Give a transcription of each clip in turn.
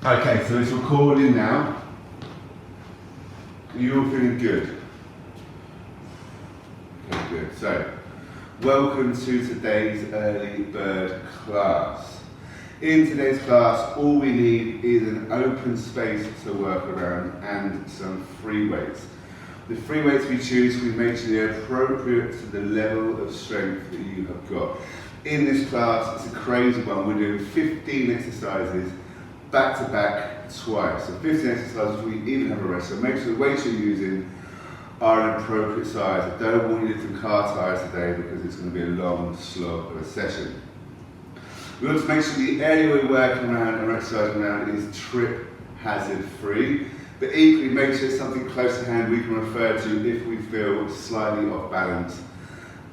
Okay, so it's recording now. Are you all feeling good? Okay, good. So, welcome to today's early bird class. In today's class, all we need is an open space to work around and some free weights. The free weights we choose, we make sure they're appropriate to the level of strength that you have got. In this class, it's a crazy one. We're doing 15 exercises back to back twice. So 15 exercises, we even have a rest. So make sure the weights you're using are an appropriate size. I don't want you lifting car tires today because it's going to be a long slog of a session. We want to make sure the area we're working around and exercising around is trip hazard free. But equally, make sure it's something close to hand we can refer to if we feel slightly off balance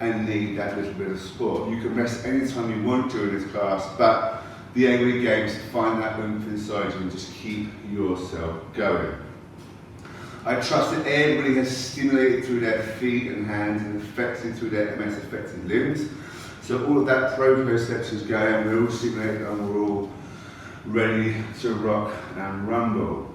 and need that little bit of support. You can rest anytime you want to in this class, but the aim of the game is to find that oomph inside you and just keep yourself going. I trust that everybody has stimulated through their feet and hands and affected through their MS affected limbs. So all of that proprioception is going, we're all stimulated and we're all ready to rock and rumble.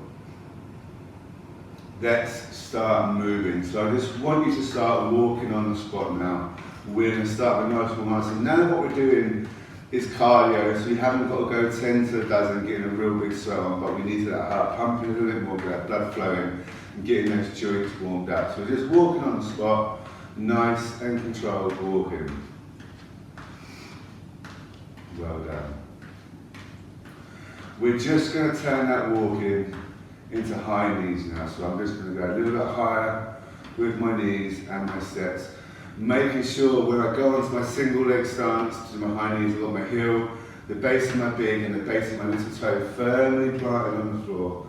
Let's start moving. So I just want you to start walking on the spot now. We're going to start with nice warm-ups. And none of what we're doing is cardio, so we haven't got to go 10 to a dozen, getting a real big sweat on, but we need that heart pumping a little bit more, get that blood flowing, and getting those joints warmed up. So we're just walking on the spot, nice and controlled walking. Well done. We're just going to turn that walking into high knees now. So I'm just going to go a little bit higher with my knees and my steps. Making sure when I go onto my single leg stance to my high knees, I've got my heel, the base of my big and the base of my little toe firmly planted on the floor.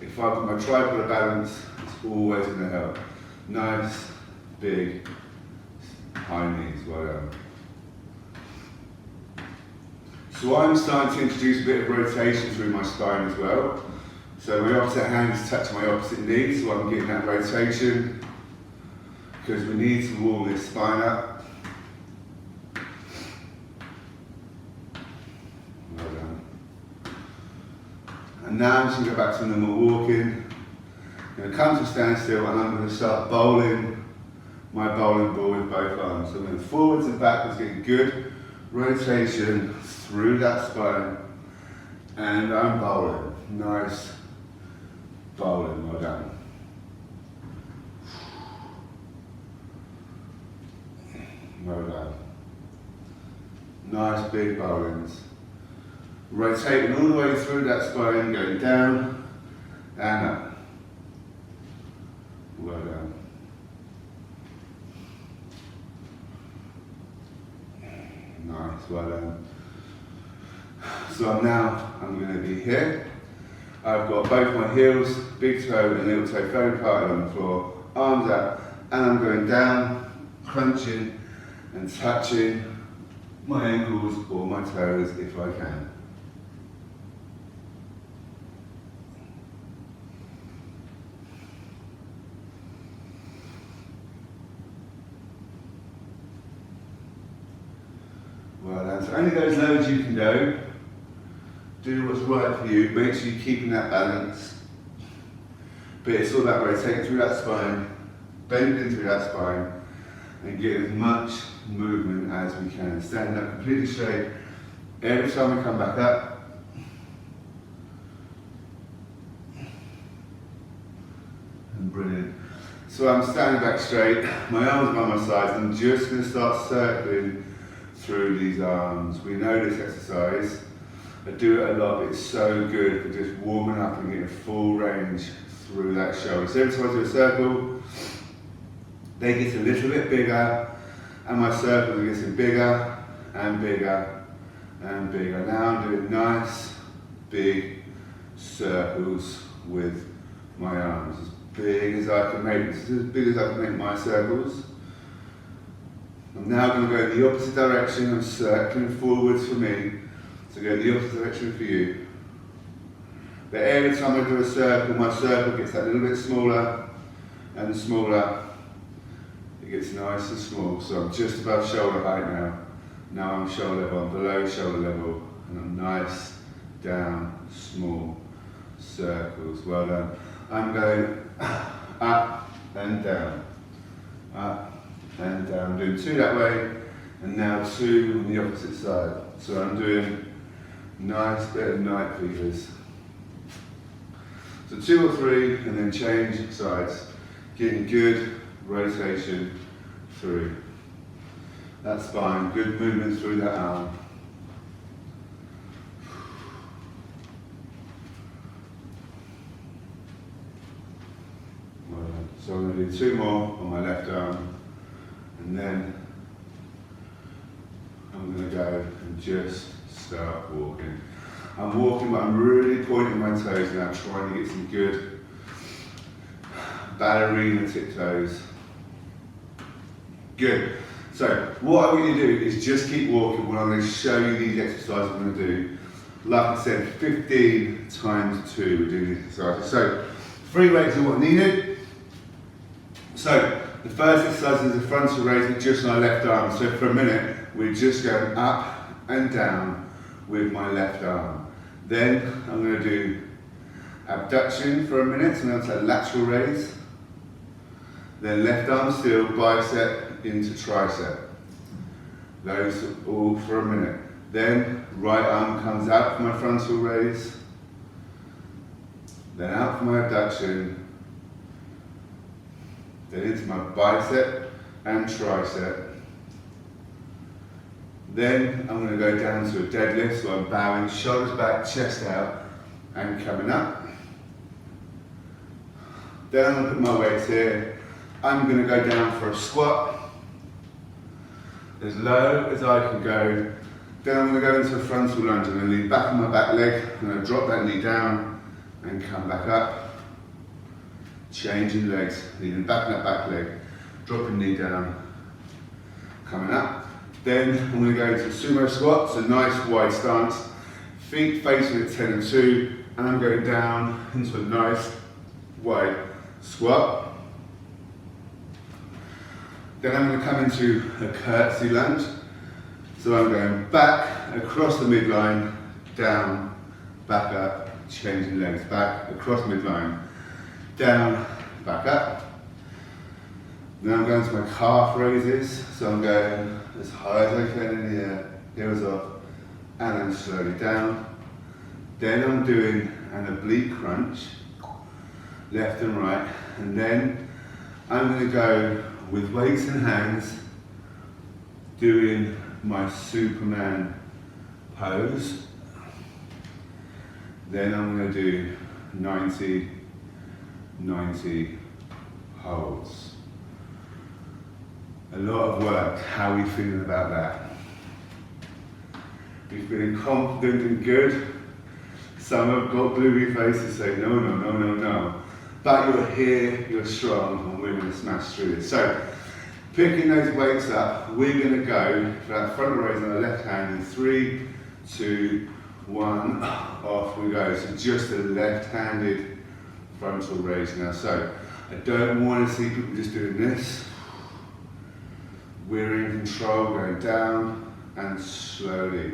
If I've got my tripod balance, it's always going to help. Nice, big, high knees. Well done. So I'm starting to introduce a bit of rotation through my spine as well. So my opposite hand is touching my opposite knee, so I'm getting that rotation because we need to warm this spine up. Well done. And now I'm just going to go back to normal walking. I'm going to come to a standstill and I'm going to start bowling my bowling ball with both arms. So I'm going forwards and backwards, getting good rotation through that spine, and I'm bowling. Nice bowling, well done. Well done. Nice big bowlings. Rotating all the way through that spine, going down and up. Well done. Nice, well done. So I'm going to be here. I've got both my heels, big toe and little toe firmly parted on the floor, arms out, and I'm going down, crunching and touching my ankles or my toes if I can. Well done. So only those levels you can go. Do what's right for you. Make sure you're keeping that balance. But it's all about rotating through that spine, bending through that spine, and getting as much movement as we can. Standing up completely straight. Every time we come back up. And brilliant. So I'm standing back straight, my arms by my sides, and I'm just going to start circling through these arms. We know this exercise. I do it a lot, it's so good for just warming up and getting full range through that shoulder. So every time I do a circle, they get a little bit bigger, and my circles are getting bigger and bigger and bigger. Now I'm doing nice, big circles with my arms. As big as I can make, as big as I can make my circles. I'm now going to go in the opposite direction. I'm circling forwards for me. So go in the opposite direction for you. But every time I do a circle, my circle gets that little bit smaller and smaller. It gets nice and small. So I'm just above shoulder height now. Now I'm shoulder level, I'm below shoulder level. And I'm nice, down, small. circles. Well done. I'm going up and down, up and down. I'm doing 2 that way, and now 2 on the opposite side. So I'm doing nice bit of night fevers. So 2 or 3, and then change sides, getting good rotation through. That's fine. Good movement through that arm. So I'm going to do 2 more on my left arm, and then I'm going to go and just start walking. I'm walking, but I'm really pointing my toes now, trying to get some good ballerina tiptoes. Good. So what I want you to do is just keep walking while I'm going to show you these exercises I'm going to do. Like I said, 15 times 2 we're doing these exercises. So 3 weights are what needed. So the first exercise is a frontal raise with just my left arm. So for a minute, we're just going up and down with my left arm. Then I'm going to do abduction for a minute, so that's a lateral raise. Then left arm still, bicep into tricep. Those all for a minute. Then right arm comes out for my frontal raise. Then out for my abduction. Then into my bicep and tricep. Then I'm going to go down to a deadlift, so I'm bowing, shoulders back, chest out, and coming up. Then I'm going to put my weights here. I'm going to go down for a squat, as low as I can go. Then I'm going to go into a frontal lunge. I'm going to lean back on my back leg. I'm going to drop that knee down and come back up. Changing legs, leaning back on that back leg, dropping knee down, coming up. Then I'm going to go into a sumo squat, so nice wide stance, feet facing at 10 and 2, and I'm going down into a nice wide squat. Then I'm going to come into a curtsy lunge, so I'm going back across the midline, down, back up, changing legs, back across midline, down, back up. Then I'm going to my calf raises, so I'm going as high as I can in the air, heels off, and then slowly down. Then I'm doing an oblique crunch, left and right, and then I'm going to go with weights in hands, doing my Superman pose. Then I'm going to do 90 holds. A lot of work. How are we feeling about that? We're feeling confident and good. Some have got gloomy faces saying no, no, no, no, no. But you're here, you're strong, and we're going to smash through this. So, picking those weights up, we're going to go for that frontal raise on the left hand in 3, 2, 1, off we go. So just a left-handed frontal raise now. So I don't want to see people just doing this. We're in control, going down and slowly,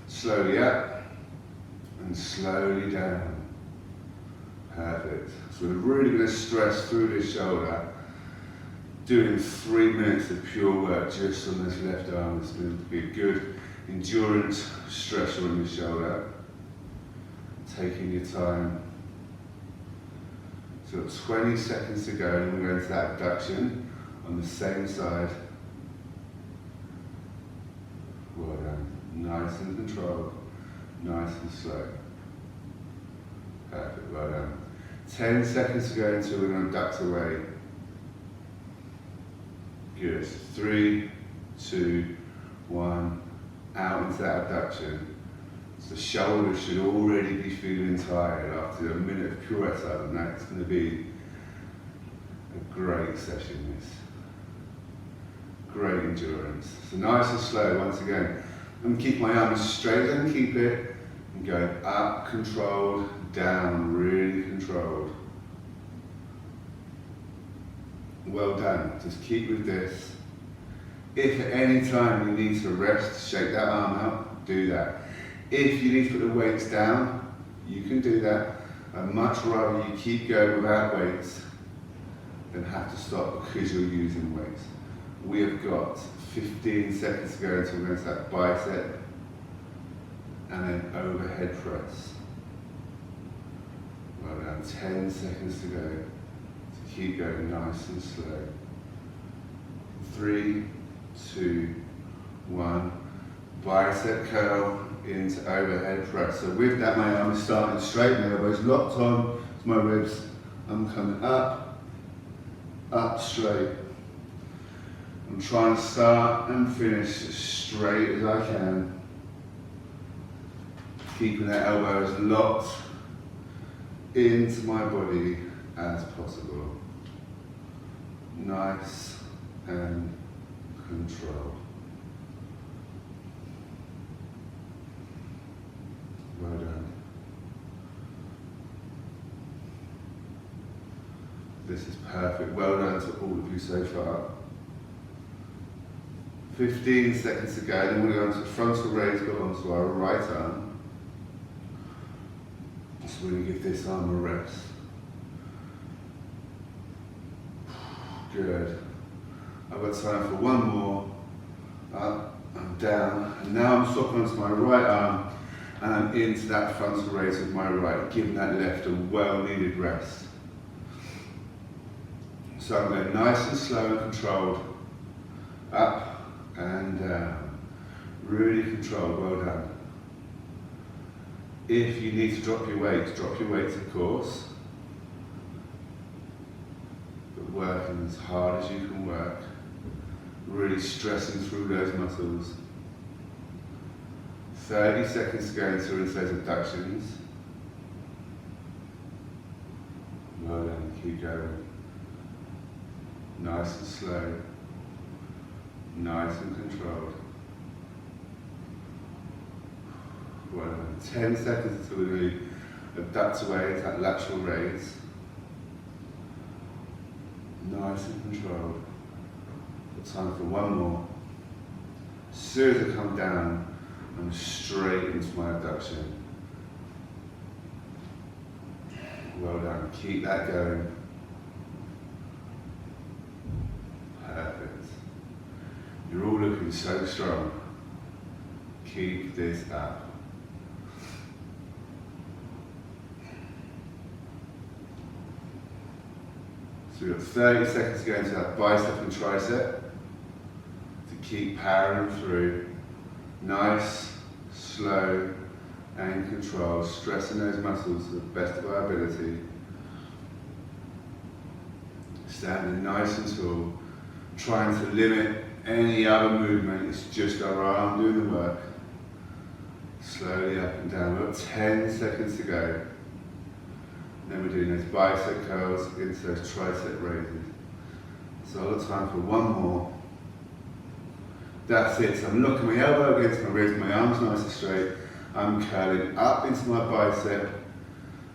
slowly up and slowly down. Perfect. So we're really going to stress through this shoulder. Doing 3 minutes of pure work just on this left arm. It's going to be a good endurance stressor on the shoulder. Taking your time. So 20 seconds to go, and we're going to that abduction on the same side. Well done. Nice and controlled, nice and slow. Perfect, well done. 10 seconds to go until we're going to abduct away. Good. 3, 2, 1. Out into that abduction. So the shoulders should already be feeling tired after a minute of pure exercise, and that's going to be a great session. This great endurance. So nice and slow. Once again, I'm going to keep my arms straight and keep it, and go up, controlled, down, really controlled. Well done. Just keep with this. If at any time you need to rest, shake that arm out, do that. If you need to put the weights down, you can do that. I'd much rather you keep going without weights than have to stop because you're using weights. We have got 15 seconds to go until we're going to that bicep and then overhead press. Well done, 10 seconds to go. So keep going nice and slow. 3, 2, 1. Bicep curl into overhead press. So with that, my arm is starting straight, my elbows locked on to my ribs. I'm coming up, up straight. I'm trying to start and finish as straight as I can. Keeping that elbow as locked into my body as possible. Nice and controlled. Well done. This is perfect. Well done to all of you so far. 15 seconds to go, then we're going to frontal raise, go onto our right arm. So we're going to give this arm a rest. Good. I've got time for one more. Up and down. And now I'm swapping onto my right arm and I'm into that frontal raise with my right, giving that left a well-needed rest. So I'm going nice and slow and controlled. Up and down. Really controlled, well done. If you need to drop your weights of course. But working as hard as you can work. Really stressing through those muscles. 30 seconds to go into those abductions. Well done, keep going. Nice and slow. Nice and controlled. Well done. 10 seconds until we abduct away into that lateral raise. Nice and controlled. Got time for one more. As soon as I come down, I'm straight into my abduction. Well done. Keep that going. Perfect. You're all looking so strong. Keep this up. So we've got 30 seconds to go into that bicep and tricep to keep powering through. Nice, slow and controlled, stressing those muscles to the best of our ability. Standing nice and tall, trying to limit any other movement, it's just our arm doing the work. Slowly up and down, we've got 10 seconds to go. Then we're doing those bicep curls into those tricep raises. So I've got time for one more. That's it, so I'm locking my elbow against my ribs, my arms nice and straight. I'm curling up into my bicep,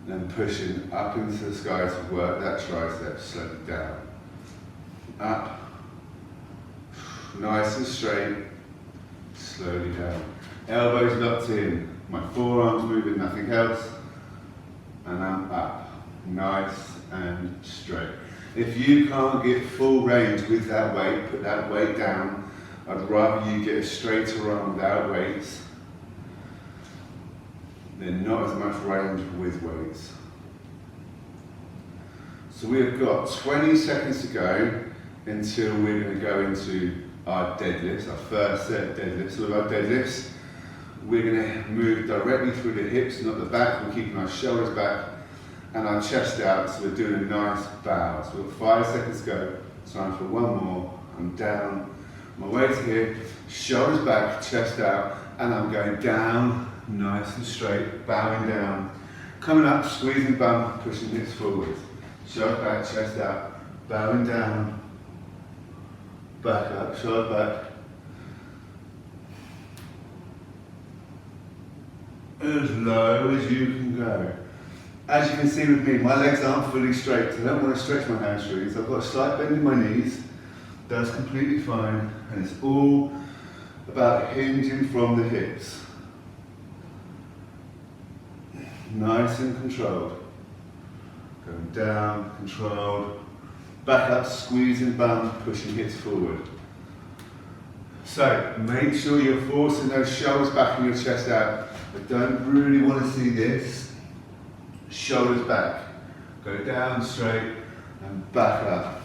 and then pushing up into the sky to work that tricep, slowly down. Up, nice and straight, slowly down. Elbows locked in, my forearms moving, nothing else. And I'm up, nice and straight. If you can't get full range with that weight, put that weight down. I'd rather you get a straighter arm without weights than not as much range with weights. So we've got 20 seconds to go until we're going to go into our deadlifts, our first set of deadlifts. So with our deadlifts, we're going to move directly through the hips, not the back. We're keeping our shoulders back and our chest out, so we're doing a nice bow. So we've got 5 seconds to go. Time for one more. I'm down. My weight here, shoulders back, chest out, and I'm going down, nice and straight, bowing down. Coming up, squeezing bum, pushing hips forward. Shoulders back, chest out, bowing down, back up, shoulders back. As low as you can go. As you can see with me, my legs aren't fully straight, so I don't want to stretch my hamstrings. I've got a slight bend in my knees. That's completely fine, and it's all about hinging from the hips. Nice and controlled. Going down, controlled. Back up, squeezing bum, pushing hips forward. So make sure you're forcing those shoulders back and your chest out. I don't really want to see this. Shoulders back. Go down straight and back up.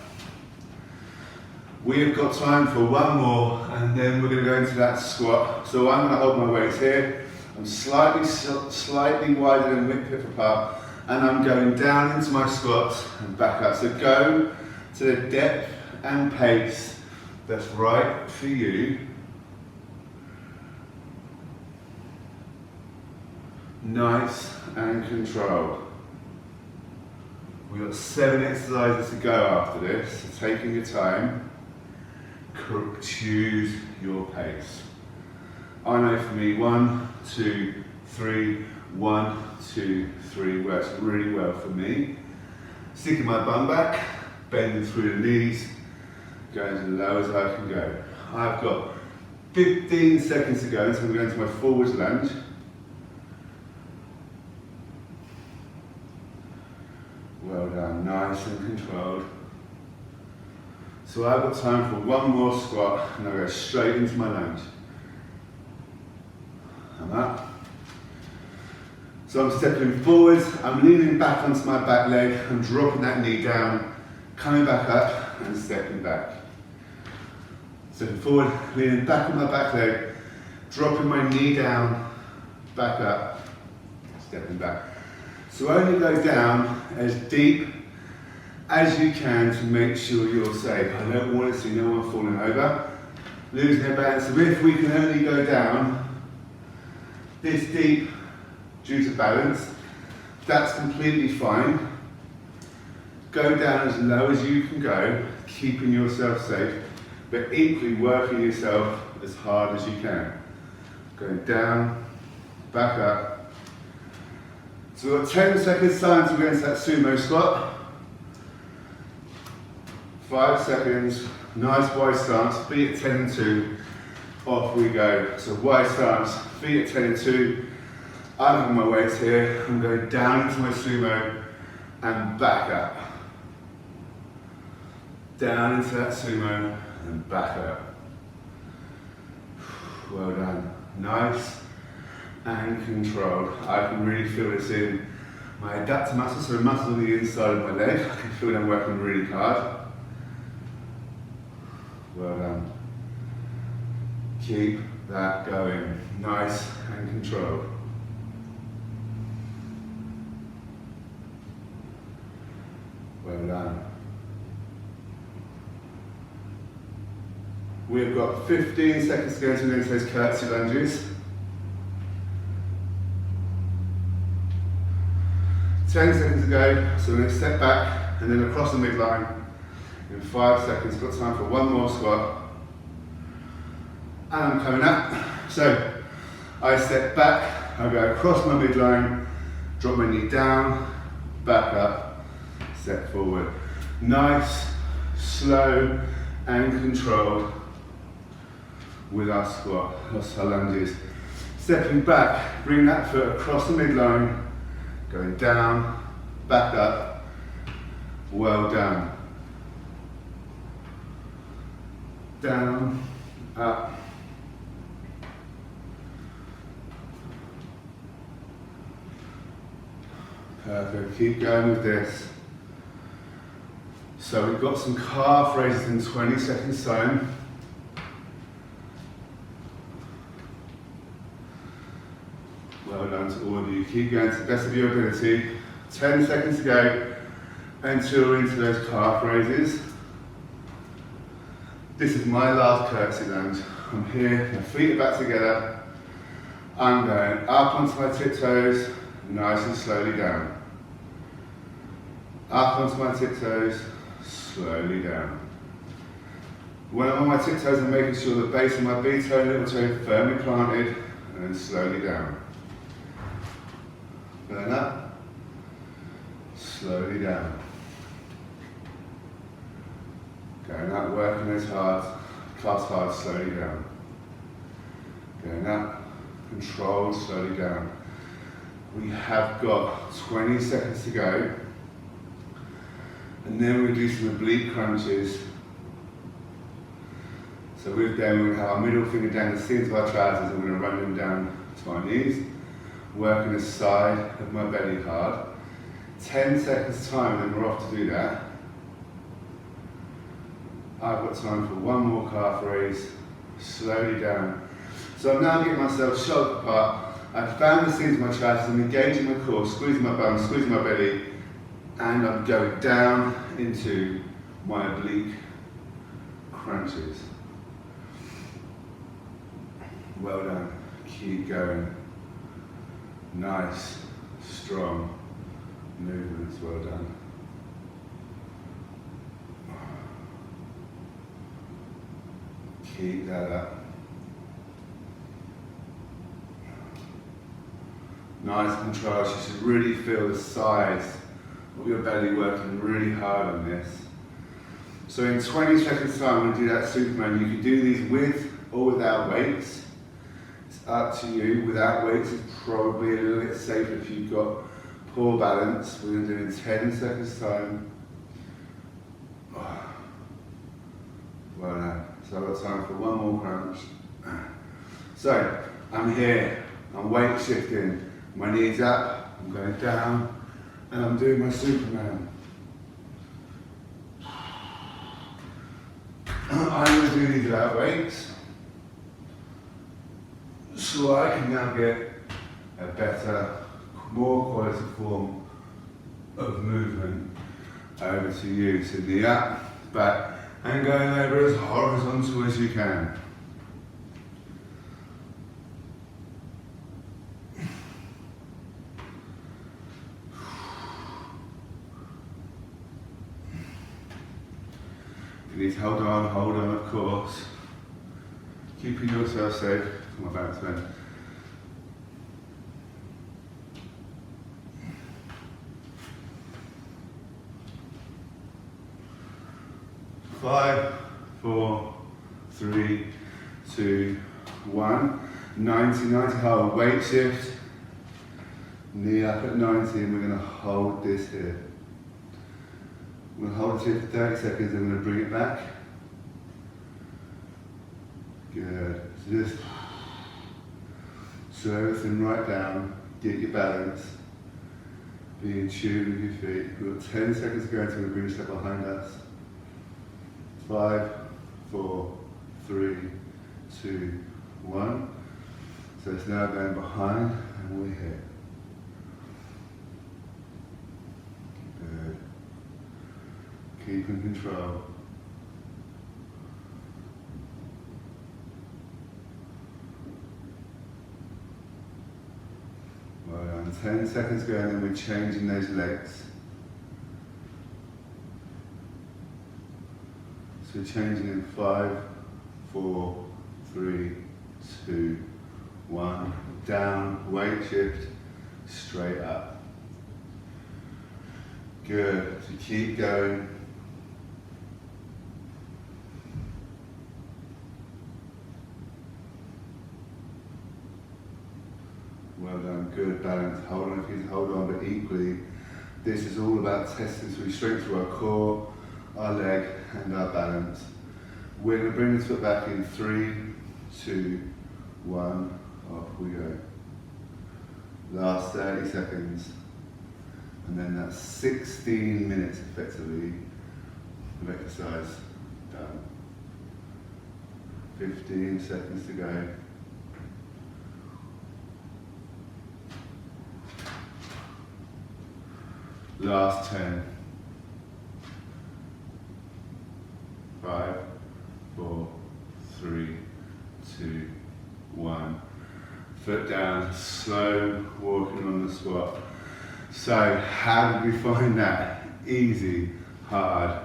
We have got time for one more and then we're going to go into that squat. So I'm going to hold my weights here. I'm slightly wider than hip apart and I'm going down into my squats and back up. So go to the depth and pace that's right for you. Nice and controlled. We've got 7 exercises to go after this, so taking your time. Choose your pace. I know for me 1, 2, 3, 1, 2, 3 works really well for me. Sticking my bum back, bending through the knees, going as low as I can go. I've got 15 seconds to go, so I'm going to my forward lunge. Well done, nice and controlled. So I've got time for one more squat and I'll go straight into my lunge. I'm up. So I'm stepping forwards, I'm leaning back onto my back leg, I'm dropping that knee down, coming back up and stepping back. Stepping forward, leaning back on my back leg, dropping my knee down, back up, stepping back. So only go down as deep as you can to make sure you're safe. I don't want to see no one falling over, losing their balance. So if we can only go down this deep due to balance, that's completely fine. Go down as low as you can go, keeping yourself safe, but equally working yourself as hard as you can. Going down, back up. So we've got 10 seconds time to go into that sumo squat. 5 seconds, nice wide stance, feet at 10 and 2, off we go. So wide stance, feet at 10 and 2, I'm having my weights here, I'm going down into my sumo and back up. Down into that sumo and back up. Well done, nice and controlled. I can really feel this in my adductor muscles, so the muscles on the inside of my leg, I can feel them working really hard. Well done. Keep that going. Nice and controlled. Well done. We've got 15 seconds to go to into those curtsy lunges. 10 seconds to go, so we're going to step back and then across the midline. In 5 seconds, got time for one more squat. And I'm coming up. So I step back, I go across my midline, drop my knee down, back up, step forward. Nice, slow and controlled with our squat, our lunges. Stepping back, bring that foot across the midline, going down, back up, well done. Down, up. Perfect, keep going with this. So we've got some calf raises in 20 seconds time. Well done to all of you. Keep going to the best of your ability. 10 seconds to go until we're into those calf raises. This is my last curtsy lunge. I'm here, my feet are back together. I'm going up onto my tiptoes, nice and slowly down. Up onto my tiptoes, slowly down. When I'm on my tiptoes, I'm making sure the base of my big toe and little toe firmly planted, and then slowly down. Going up, slowly down. Going up, working those hard, calves hard, slowly down. Going up, controlled, slowly down. We have got 20 seconds to go. And then we'll do some oblique crunches. So with them, we're going to have our middle finger down the seams of our trousers and we're going to run them down to our knees, working the side of my belly hard. 10 seconds time and then we're off to do that. I've got time for one more calf raise, slowly down. So I'm now getting myself shoulder apart. I've found the seams of my trousers, I'm engaging my core, squeezing my bum, squeezing my belly, and I'm going down into my oblique crunches. Well done, keep going. Nice, strong movements, well done. Keep that up. Nice control, you should really feel the size of your belly working really hard on this. So in 20 seconds time, I'm going to do that Superman. You can do these with or without weights. It's up to you. Without weights is probably a little bit safer if you've got poor balance. We're going to do it in 10 seconds time. Well done. So I've got time for one more crunch. So I'm here, I'm weight shifting. My knees up, I'm going down, and I'm doing my Superman. I'm going to do these without weights, so I can now get a better, more quality form of movement over to you. So knee up, back, and going over as horizontal as you can. You need to hold on of course. Keeping yourself safe. Come on, back to bend. Five, 4, 3, 2, 1. 90 hold, weight shift. Knee up at 90 and we're going to hold this here. We'll hold it here for 30 seconds and we're going to bring it back. Good. So just slow everything right down, get your balance, be in tune with your feet. We've got 10 seconds to go until we bring the step behind us. 5, 4, 3, 2, 1. So it's now going behind and we're here. Good. Keep in control. Well done. 10 seconds go and then we're changing those legs. So we're changing in 5, 4, 3, 2, 1. Down, weight shift, straight up. Good. So keep going. Well done, good balance. Hold on if you need to hold on, but equally, this is all about testing through strength through our core, our leg, and our balance. We're going to bring this foot back in 3, 2, 1, off we go. Last 30 seconds. And then that's 16 minutes effectively of exercise done. 15 seconds to go. Last 10. 5, 4, 3, 2, 1. Foot down, slow walking on the squat. So how did we find that? Easy, hard,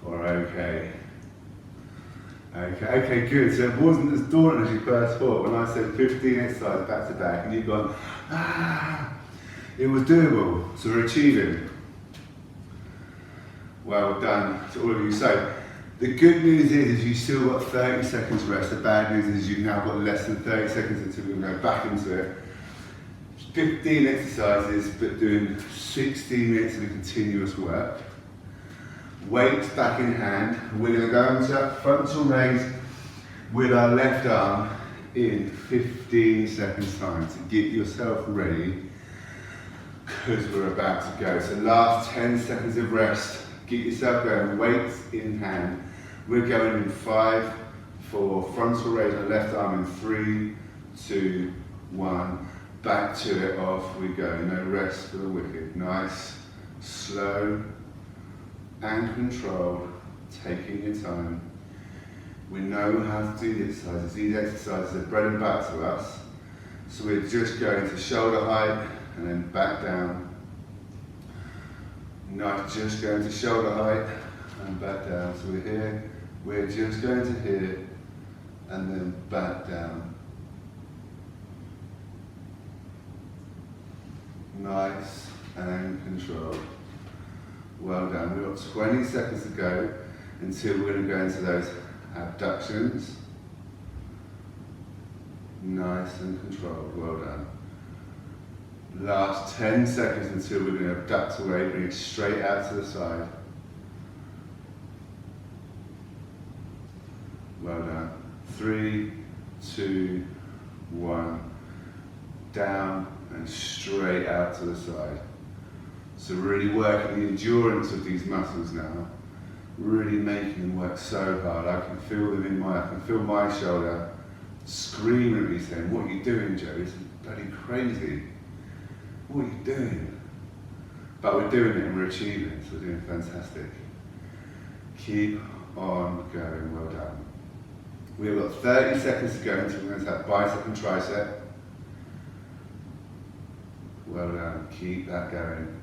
or okay? Okay, good. So it wasn't as daunting as you first thought when I said 15 exercises back to back and you've gone, it was doable, so we're achieving. Well done to all of you. So the good news is you've still got 30 seconds rest. The bad news is you've now got less than 30 seconds until we're going to go back into it. 15 exercises, but doing 16 minutes of continuous work. Weights back in hand. We're going to go into that frontal raise with our left arm in 15 seconds time. So get yourself ready because we're about to go. So last 10 seconds of rest. Get yourself going. Weights in hand. We're going in 5, 4, frontal raise on the left arm in 3, 2, 1. Back to it, off we go. No rest for the wicked. Nice, slow and controlled, taking your time. We know how to do the exercises. These exercises are bread and butter to us. So we're just going to shoulder height and then back down. Nice, just going to shoulder height and back down. So we're here, we're just going to here and then back down. Nice and controlled. Well done. We've got 20 seconds to go until we're going to go into those abductions. Nice and controlled. Well done. Last 10 seconds until we're going to abduct away, bring it straight out to the side. Well done. 3, 2, 1. Down and straight out to the side. So really working the endurance of these muscles now. Really making them work so hard. I can feel them I can feel my shoulder screaming at me saying, "What are you doing, Joe? This is bloody crazy. What are you doing?" But we're doing it and we're achieving it, so we're doing fantastic. Keep on going, well done. We've got 30 seconds to go until we're going to have bicep and tricep. Well done, keep that going.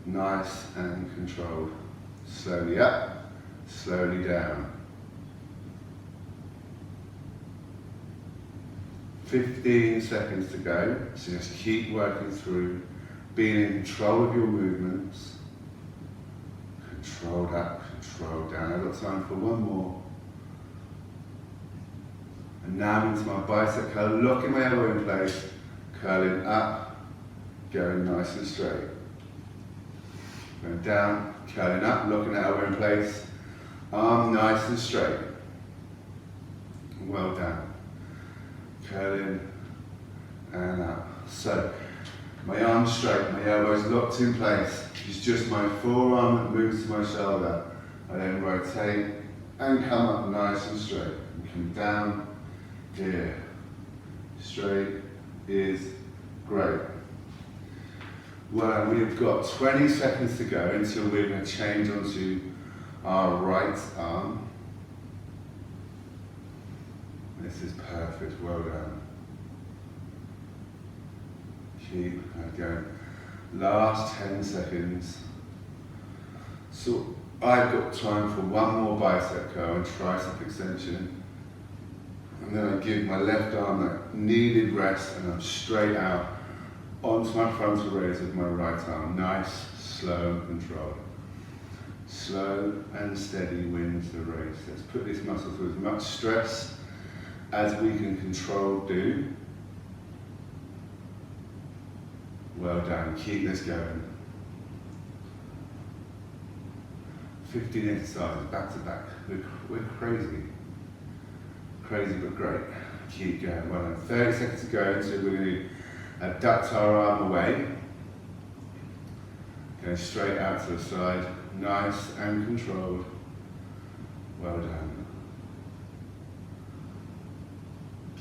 Nice and controlled. Slowly up, slowly down. 15 seconds to go, so just keep working through, being in control of your movements. Controlled up, controlled down. I've got time for one more. And now into my bicep curl, locking my elbow in place, curling up, going nice and straight. Going down, curling up, locking the elbow in place, arm nice and straight. Well done. Curling and up. So, my arm's straight, my elbow's locked in place. It's just my forearm that moves to my shoulder. I then rotate and come up nice and straight. And come down here. Straight is great. Well, we've got 20 seconds to go until we're going to change onto our right arm. This is perfect, well done. Keep going. Last 10 seconds. So I've got time for one more bicep curl and tricep extension. And then I give my left arm that needed rest and I'm straight out onto my frontal raise with my right arm. Nice, slow and controlled. Slow and steady wins the race. Let's put this muscle through as much stress as we can control do. Well done, keep this going. 15 exercises back to back. We're crazy. Crazy but great. Keep going. Well done. 30 seconds to go, so we're going to abduct our arm away. Go straight out to the side. Nice and controlled. Well done.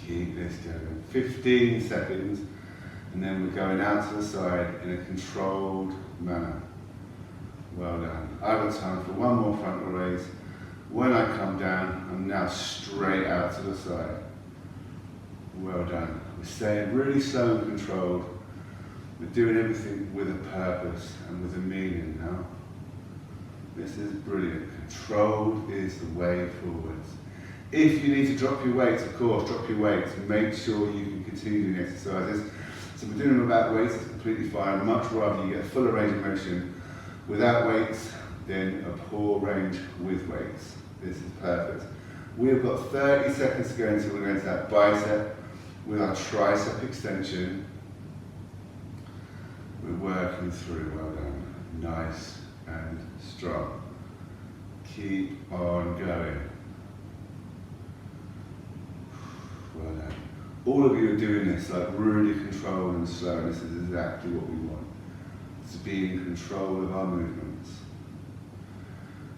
Keep this going. 15 seconds, and then we're going out to the side in a controlled manner. Well done. I've got time for one more frontal raise. When I come down, I'm now straight out to the side. Well done. We're staying really slow and controlled. We're doing everything with a purpose and with a meaning now. This is brilliant. Controlled is the way forwards. If you need to drop your weights, of course, drop your weights. Make sure you can continue doing exercises. So we're doing them without weights, it's completely fine. I'd much rather you get a fuller range of motion without weights than a poor range with weights. This is perfect. We've got 30 seconds to go until we're going to that bicep with our tricep extension. We're working through, well done. Nice and strong. Keep on going. Well done. All of you are doing this like really controlled and slow, and this is exactly what we want. To be in control of our movements.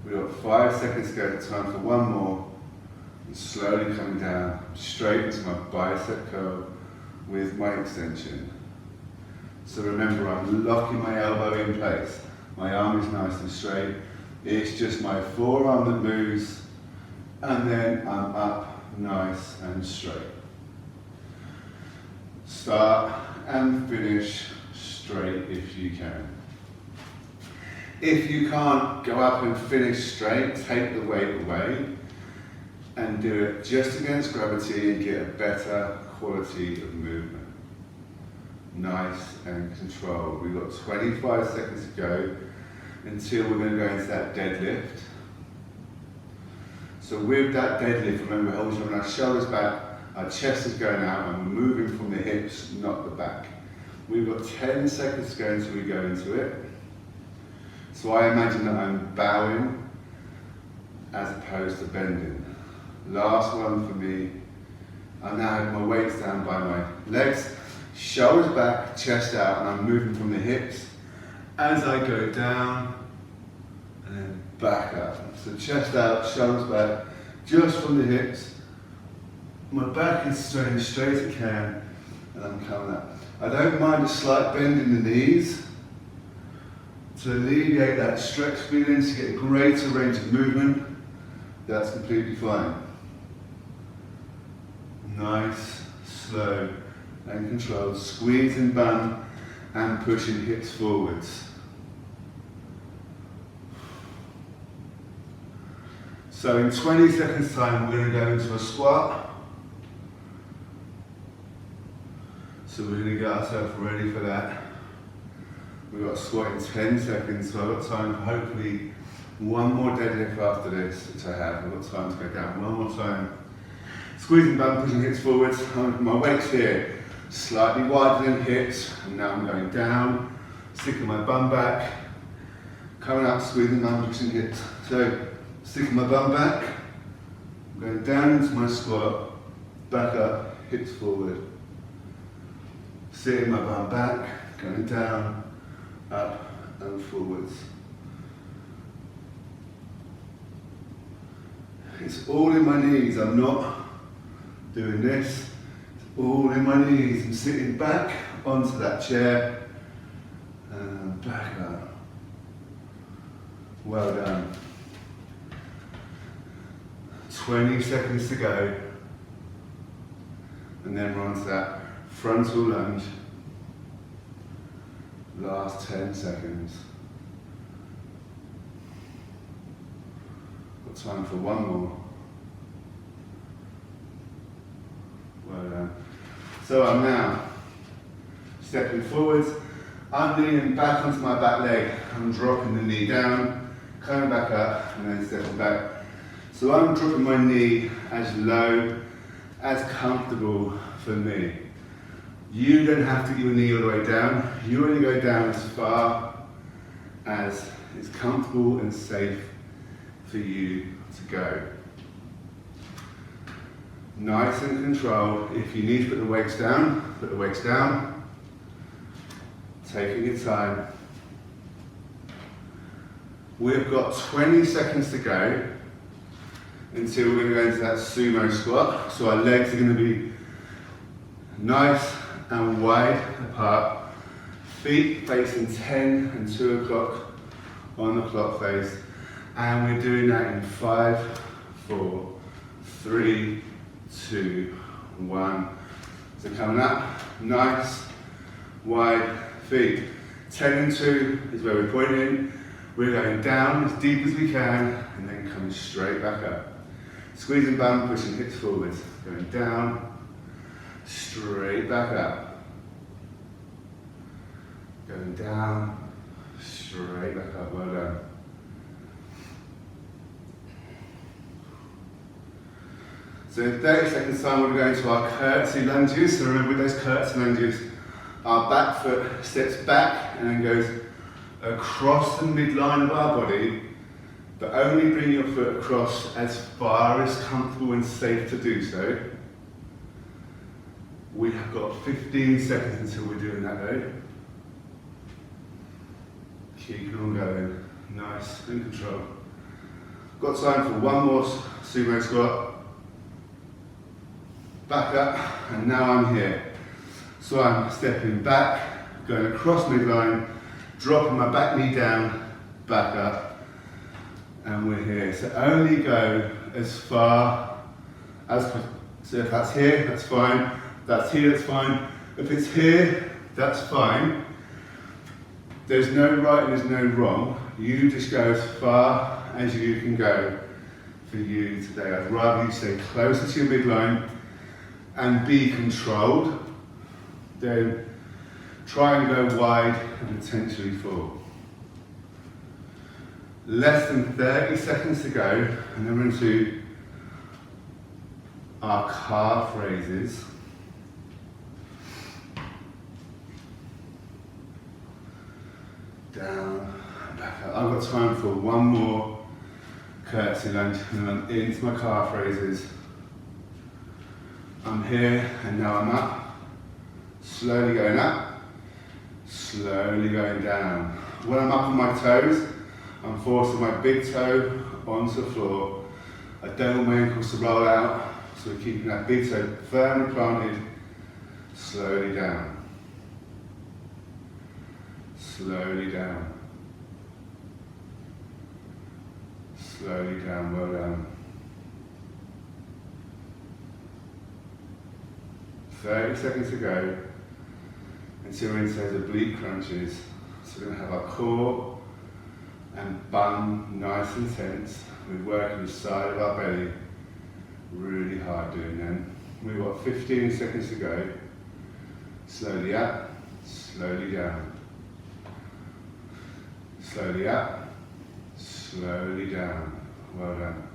We've got 5 seconds to go, time for one more. And slowly coming down, straight into my bicep curl with my extension. So remember, I'm locking my elbow in place. My arm is nice and straight. It's just my forearm that moves, and then I'm up nice and straight. Start and finish straight if you can. If you can't go up and finish straight, take the weight away and do it just against gravity and get a better quality of movement. Nice and controlled. We've got 25 seconds to go until we're going to go into that deadlift. So with that deadlift, remember we're holding our shoulders back, our chest is going out, and we're moving from the hips, not the back. We've got 10 seconds to go until we go into it. So I imagine that I'm bowing as opposed to bending. Last one for me. I now have my weights down by my legs, shoulders back, chest out, and I'm moving from the hips as I go down and then back up. So chest out, shoulders back, just from the hips. My back is staying straight as it can, and I'm coming up. I don't mind a slight bend in the knees to alleviate that stretch feeling, to get a greater range of movement. That's completely fine. Nice, slow and controlled. Squeezing bum and pushing hips forwards. So in 20 seconds time, we're going to go into a squat. So we're going to get ourselves ready for that. We've got a squat in 10 seconds, so I've got time for hopefully one more deadlift after this, which I have. I've got time to go down one more time. Squeezing bum, pushing hips forwards. My weight's here, slightly wider than hips, and now I'm going down, sticking my bum back, coming up, squeezing bum, pushing hips. So, sticking my bum back, going down into my squat, back up, hips forward. Sitting my bum back, going down, up and forwards. It's all in my knees. I'm not doing this. It's all in my knees. I'm sitting back onto that chair and back up. Well done. 20 seconds to go. And then we're on to that frontal lunge. Last 10 seconds. Got time for one more. Well done. So I'm now stepping forwards. I'm leaning back onto my back leg. I'm dropping the knee down, coming back up, and then stepping back. So I'm dropping my knee as low, as comfortable for me. You don't have to get your knee all the way down. You only go down as far as is comfortable and safe for you to go. Nice and controlled. If you need to put the weights down, put the weights down. Taking your time. We've got 20 seconds to go until we're going to go into that sumo squat. So our legs are going to be nice and wide apart, feet facing 10 and 2 o'clock on the clock face, and we're doing that in 5, 4, 3, 2, 1. So coming up, nice, wide feet. 10 and 2 is where we're pointing. We're going down as deep as we can, and then coming straight back up. Squeezing bum, pushing hips forwards, going down, straight back up. Going down, straight back up, well done. So in 30 seconds time we're going to our curtsy lunges. So remember with those curtsy lunges, our back foot steps back and then goes across the midline of our body, but only bring your foot across as far as comfortable and safe to do so. We have got 15 seconds until we're doing that though. Keep on going, nice, in control. Got time for one more sumo squat. Back up, and now I'm here. So I'm stepping back, going across midline, dropping my back knee down, back up, and we're here. So only go as far as, so if that's here, that's fine. If that's here, that's fine. If it's here, that's fine. There's no right and there's no wrong. You just go as far as you can go for you today. I'd rather you stay closer to your midline and be controlled, then try and go wide and potentially full. Less than 30 seconds to go, and then we're into our calf raises. Down, back up. I've got time for one more curtsy lunge, and then I'm into my calf raises. I'm here, and now I'm up. Slowly going up, slowly going down. When I'm up on my toes, I'm forcing my big toe onto the floor. I don't want my ankles to roll out, so we're keeping that big toe firmly planted. Slowly down. Slowly down. Slowly down, well done. 30 seconds to go until we're into those oblique crunches. So we're going to have our core and bum nice and tense. We're working the side of our belly really hard doing them. We've got 15 seconds to go. Slowly up, slowly down. Slowly up, slowly down. Well done.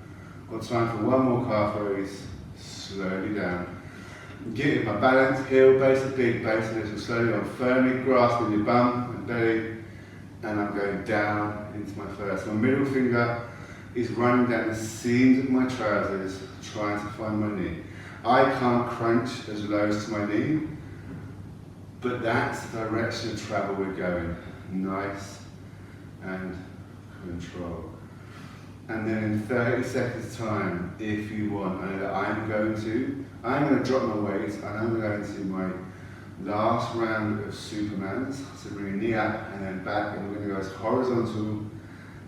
Got time for one more calf raise. Slowly down. Getting my balance, heel base, a big base, and as you're slowly on firmly grasping your bum and belly, and I'm going down into my first. My middle finger is running down the seams of my trousers, trying to find my knee. I can't crunch as low as to my knee, but that's the direction of travel we're going. Nice and control. And then in 30 seconds time, if you want, I know that I'm going to drop my weight and I'm going to my last round of Supermans. So bring your knee up and then back, and we're going to go as horizontal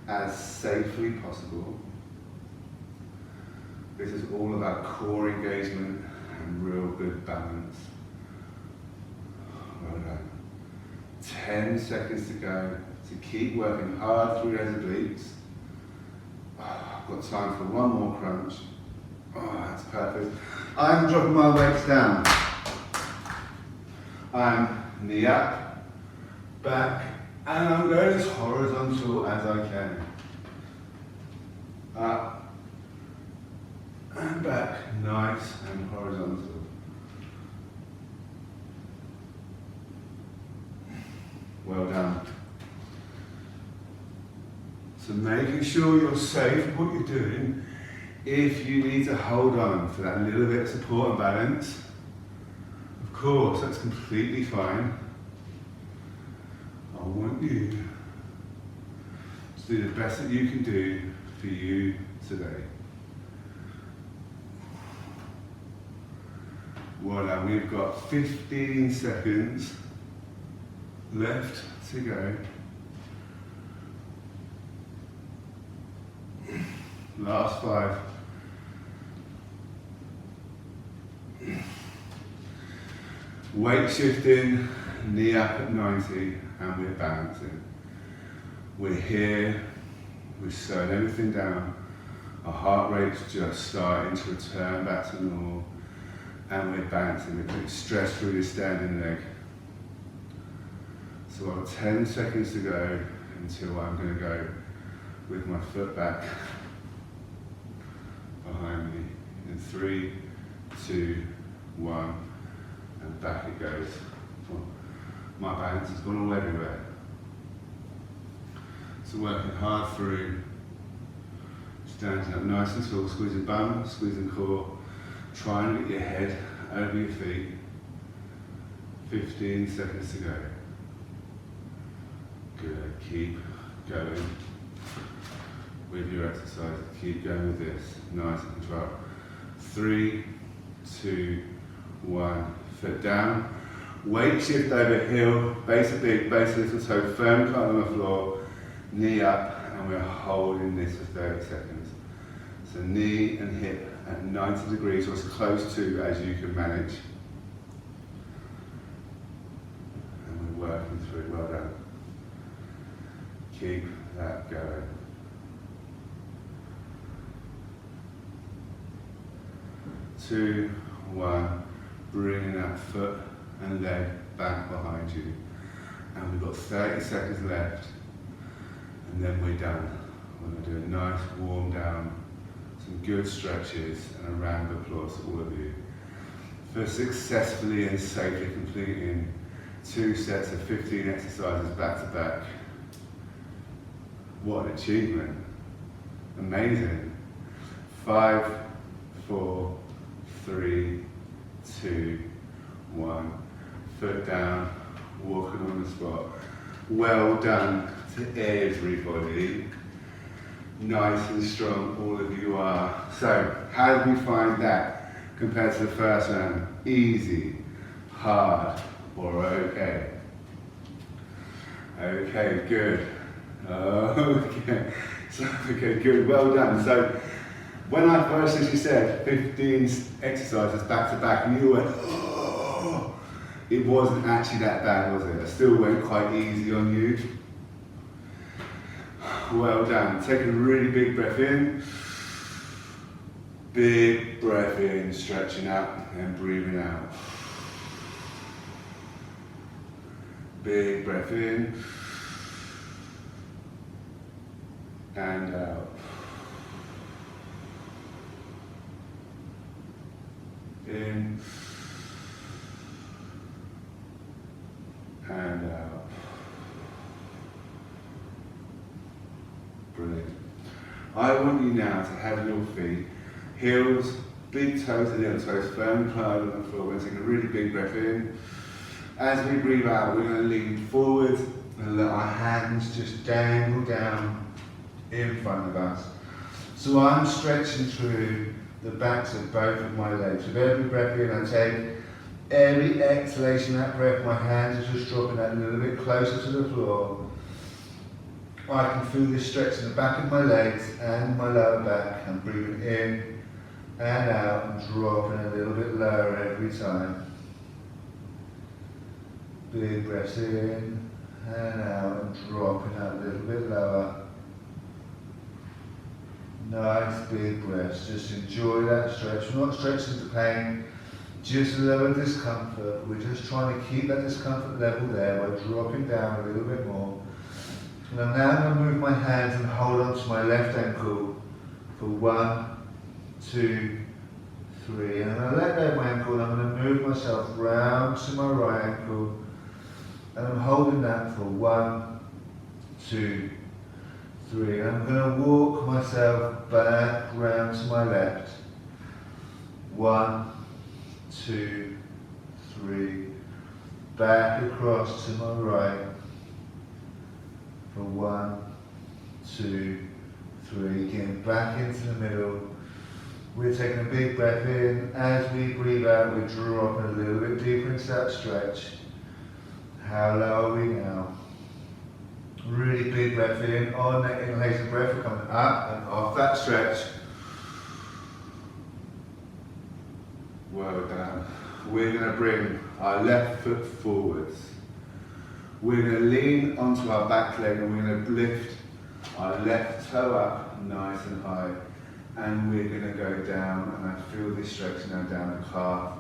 as safely possible. This is all about core engagement and real good balance. Well done. 10 seconds to go. So keep working hard through those obliques. I've got time for one more crunch. Oh, that's perfect. I'm dropping my weights down. I'm knee up, back, and I'm going as horizontal as I can. Up and back, nice and horizontal. Well done. So making sure you're safe with what you're doing. If you need to hold on for that little bit of support and balance, of course, that's completely fine. I want you to do the best that you can do for you today. Well done, we've got 15 seconds left to go. Last 5. Weight shifting, knee up at 90, and we're balancing. We're here, we're slowing everything down. Our heart rate's just starting to return back to normal, and we're balancing. We're putting stress through this standing leg. So I've got 10 seconds to go until I'm going to go with my foot back behind me. In 3, 2, 1, and back it goes. My balance has gone all everywhere. So working hard through, standing up nice and tall, squeezing bum, squeezing core, trying to get your head over your feet. 15 seconds to go. Good, keep going with your exercise, keep going with this, nice and control. 3, 2, 1, foot down. Weight shift over heel, base a big, base a little toe, firm cut on the floor, knee up, and we're holding this for 30 seconds. So knee and hip at 90 degrees, or as close to as you can manage. And we're working through, well done. Keep that going. 2, 1, bringing that foot and leg back behind you. And we've got 30 seconds left, and then we're done. We're going to do a nice warm down, some good stretches, and a round of applause to all of you for successfully and safely completing 2 sets of 15 exercises back to back. What an achievement. Amazing. 5, 4, 3, 2, 1. Foot down, walking on the spot. Well done to everybody. Nice and strong, all of you are. So, how did we find that compared to the first round? Easy, hard, or okay? Okay, good. Okay, so, okay, good, well done. So, when I first actually said 15 exercises back to back, and you went, oh, it wasn't actually that bad, was it? I still went quite easy on you. Well done. Take a really big breath in. Big breath in, stretching out and breathing out. Big breath in and out. In and out. Brilliant. I want you now to have your feet, heels, big toes and little toes, firm and hard on the floor. We're going to take a really big breath in. As we breathe out, we're going to lean forward and let our hands just dangle down in front of us. So I'm stretching through the backs of both of my legs. With every breath in, I take. Every exhalation, that breath, my hands are just dropping that a little bit closer to the floor. I can feel this stretch in the back of my legs and my lower back. I'm breathing in and out and dropping a little bit lower every time. Big breaths in and out and dropping out a little bit lower. Nice big breaths. Just enjoy that stretch. We're not stretching to pain, just a level of discomfort. We're just trying to keep that discomfort level there by dropping down a little bit more. And I'm now going to move my hands and hold on to my left ankle for 1, 2, 3. And I'm going to let go of my ankle and I'm going to move myself round to my right ankle. And I'm holding that for 1, 2, 3. And I'm going to walk myself back round to my left. 1, 2, 3. Back across to my right. For 1, 2, 3. Getting back into the middle. We're taking a big breath in. As we breathe out, we're dropping a little bit deeper into that stretch. How low are we now? Really big breath in. On that inhalation breath, we're coming up and off that stretch. Well done. We're going to bring our left foot forwards. We're going to lean onto our back leg and we're going to lift our left toe up nice and high. And we're going to go down, and I feel this stretch now down the calf.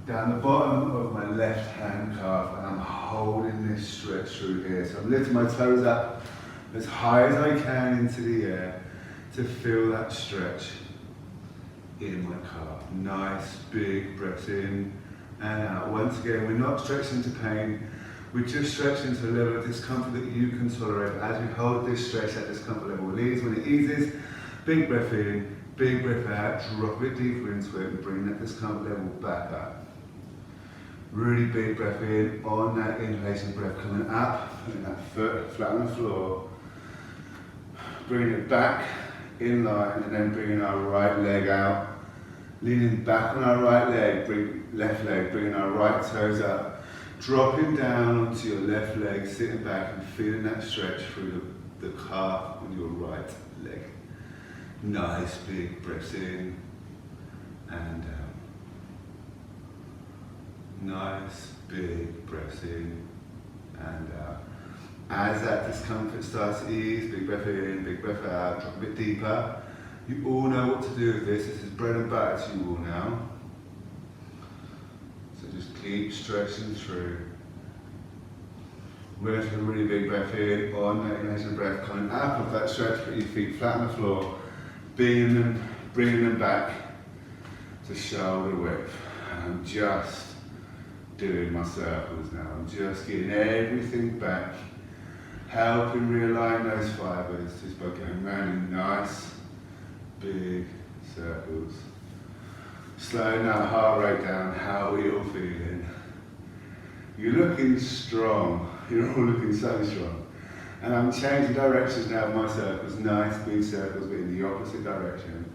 Down the bottom of my left hand calf, and I'm holding this stretch through here. So I'm lifting my toes up as high as I can into the air to feel that stretch in my calf. Nice big breaths in and out. Once again, we're not stretching to pain. We're just stretching to a level of discomfort that you can tolerate. As we hold this stretch at discomfort level will ease. When it eases, big breath in, big breath out, drop a bit deeper into it and bring that discomfort level back up. Really big breath in, on that inhalation breath coming up, putting that foot flat on the floor. Bringing it back in line and then bringing our right leg out. Leaning back on our right leg, left leg, bringing our right toes up. Dropping down onto your left leg, sitting back and feeling that stretch through the calf on your right leg. Nice big breaths in and out. Nice big breaths in and out. As that discomfort starts to ease, big breath in, big breath out, drop a bit deeper. You all know what to do with this. This is bread and butter to you all now. So just keep stretching through. We're going to take a really big breath in, on that inhalation breath, coming up of that stretch, put your feet flat on the floor, bringing them back to shoulder width. And I'm just doing my circles now. I'm just getting everything back, helping realign those fibers, just by going round in nice, big circles. Slowing that heart rate down, how are we all feeling? You're looking strong, you're all looking so strong. And I'm changing directions now of my circles, nice big circles, but in the opposite direction.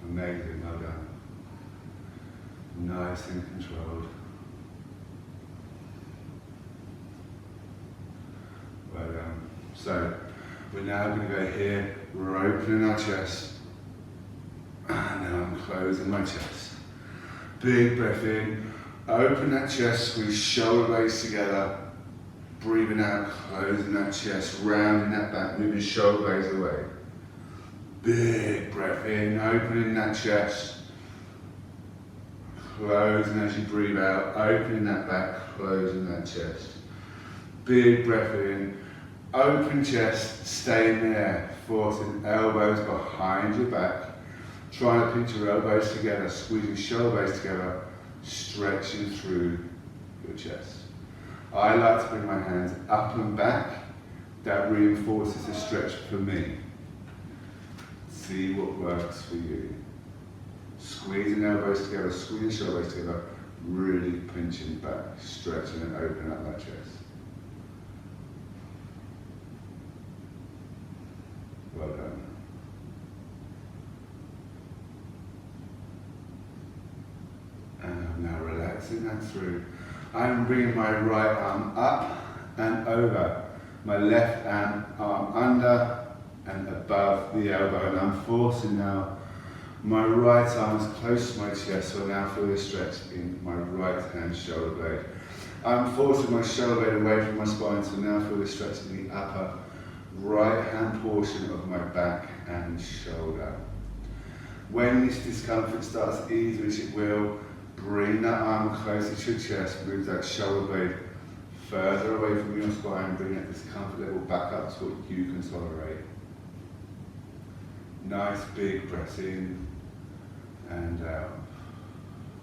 Amazing, well done. Nice and controlled. Well done. So, we're now going to go here, we're opening our chest, and now I'm closing my chest. Big breath in, open that chest, squeeze shoulder blades together, breathing out, closing that chest, rounding that back, moving shoulder blades away. Big breath in, opening that chest, closing as you breathe out, opening that back, closing that chest. Big breath in, open chest, staying there, forcing elbows behind your back, trying to pinch your elbows together, squeezing shoulder blades together, stretching through your chest. I like to bring my hands up and back, that reinforces the stretch for me. See what works for you. Squeezing elbows together, squeezing shoulder blades together, really pinching back, stretching and opening up that chest. Well done. And I'm now relaxing that through. I'm bringing my right arm up and over, my left arm under and above the elbow, and I'm forcing now my right arm as close to my chest, so I now feel the stretch in my right hand shoulder blade. I'm forcing my shoulder blade away from my spine, so now feel the stretch in the upper right hand portion of my back and shoulder. When this discomfort starts to ease, which it will, bring that arm closer to your chest, move that shoulder blade further away from your spine, bring that discomfort level back up to what you can tolerate. Nice big breath in and out.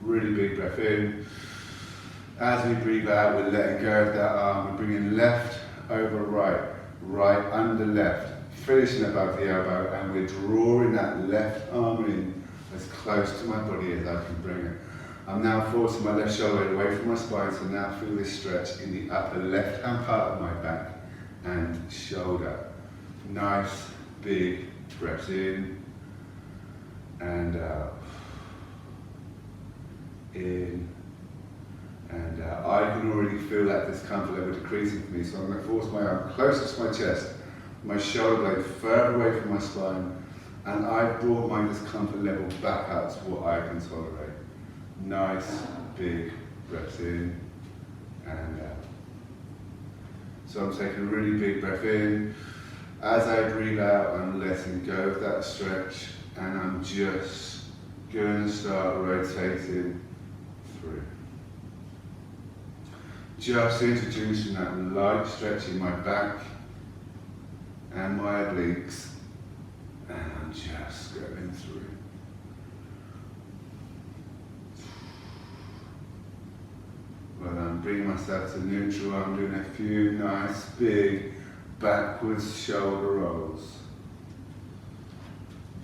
Really big breath in. As we breathe out, we're letting go of that arm. We're bringing left over right, right under left, finishing above the elbow, and we're drawing that left arm in as close to my body as I can bring it. I'm now forcing my left shoulder away from my spine, so now feel this stretch in the upper left-hand part of my back and shoulder. Nice big breaths in and out. In and out. I can already feel that discomfort level decreasing for me, so I'm going to force my arm closer to my chest, my shoulder blade further away from my spine, and I've brought my discomfort level back up to what I can tolerate. Nice big breaths in and out. So I'm taking a really big breath in. As I breathe out, I'm letting go of that stretch, and I'm just going to start rotating through. Just introducing that light stretch in my back and my obliques, and I'm just going through. Well, I'm bringing myself to neutral. I'm doing a few nice big backwards shoulder rolls.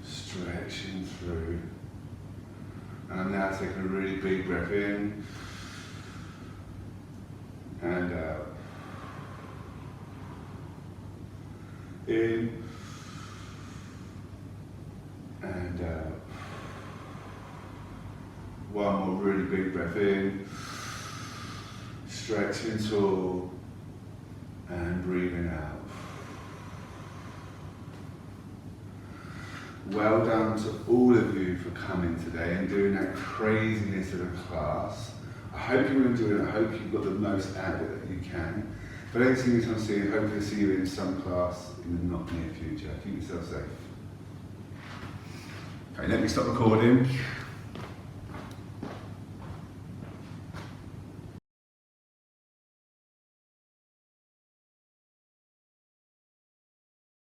Stretching through. And I'm now taking a really big breath in and out. In and out. One more really big breath in, stretching tall and breathing out. Well done to all of you for coming today and doing that craziness of a class. I hope you're enjoying it. I hope you've got the most out of it that you can. If I don't see you anytime soon, hopefully see you in some class in the not near future. Keep yourself safe. Okay, let me stop recording.